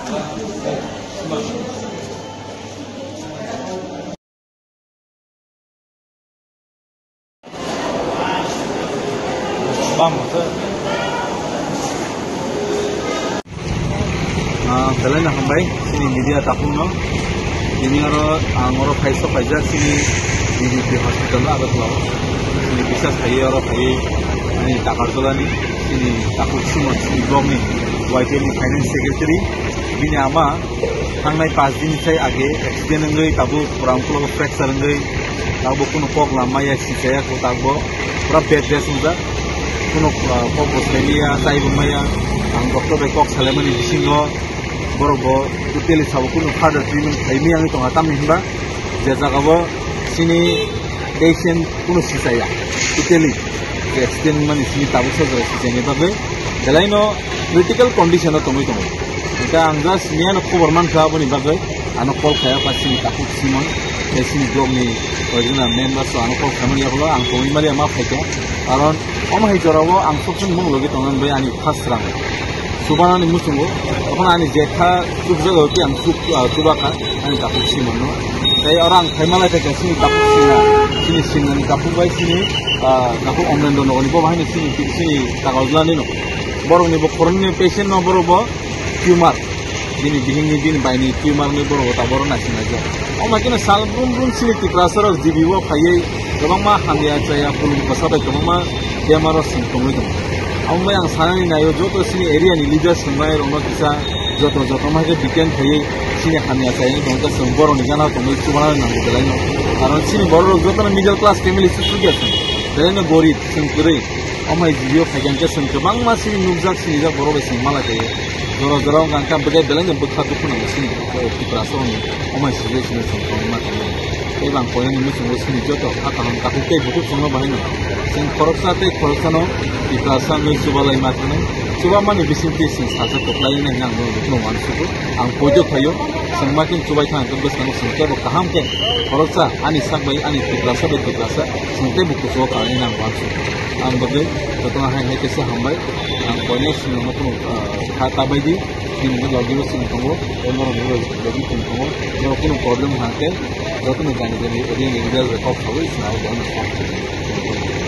Dalanya hambai sini media tapuno ini ngoro paiso paja sini di hospital lah ada tuh sini bisa saya ini takar dolani sini takut semua sini blog nih YTN finance secretary ini ama hangai pas din saya age accident ngai tabu kurang pulau fracture ngai tabu kuno pok lama ya si saya ko tabu pura bed sudah kuno pok Australia tai bumaya ang dokter bekok salemani bisingo borobo utili sabu kuno further treatment kaimi yang itu ngatam himba jaza kabo sini patient kuno si saya utili accident man sini tabu saja si saya babe dalaino critical condition to tomi kita anggas nian khobor man kha boni babe ano kol khaya pasini takut simon sini blog ni original members so ano kol khamani holo ang tomi mari ama phaika karon oma hi jorawo ang sopsun mong logi tongan bai ani first rang subana ni musungo apana ani jetha subjago ki ang subaka ani takut simon no dai orang khaimala ta sini takut sina sini sini takut bai sini takut omren do no ni bo bahini sini takazlani no borong ni bo korni patient no borobo tumor ini bihingni din baini tumor ni boro ta boro na sinaja o makina sal brum sini tikrasar jibiwo khaye gobang ma hamya chaya pulung basada gobang ma bemaro symptom ni amma yang sanani nayo joto sini area ni lija sumai rono kisa joto ma ke detail khaye sini hamya chaya ni dongka sumboro ni gana to mai subana na ngelaino karon sini boro joto na middle class family su gesu dene gorib singkure amma jibiwo khayan ke singkabang ma sini nubjak sini ja boro be singmala ke Zoro ngangkam begai belang yang bekat tu pun nggak sini di perasaan ni, omai sih sini sengkong macam ni. Tapi bang koyan ini semua sini jodoh, akan kaku ke buku semua bahan ni. Seng korok sate korok sano di perasaan ni coba lain macam ni. Coba mana bisin sing sahaja tu lain yang nang no wan suku, ang pojo kayo, semakin coba ikan tu bes nang sengke buka ham ke. Korok sa, ani sak bayi ani di perasa, sengke buku semua kali nang wan suku. Ang begai, setengah hari kesah hambai, ang koyan sini macam kata bayi ini lagi masih tunggu, orang lagi tunggu, kalau pun problem hantar, kalau pun jangan jadi ini legal record, kalau ini senang jangan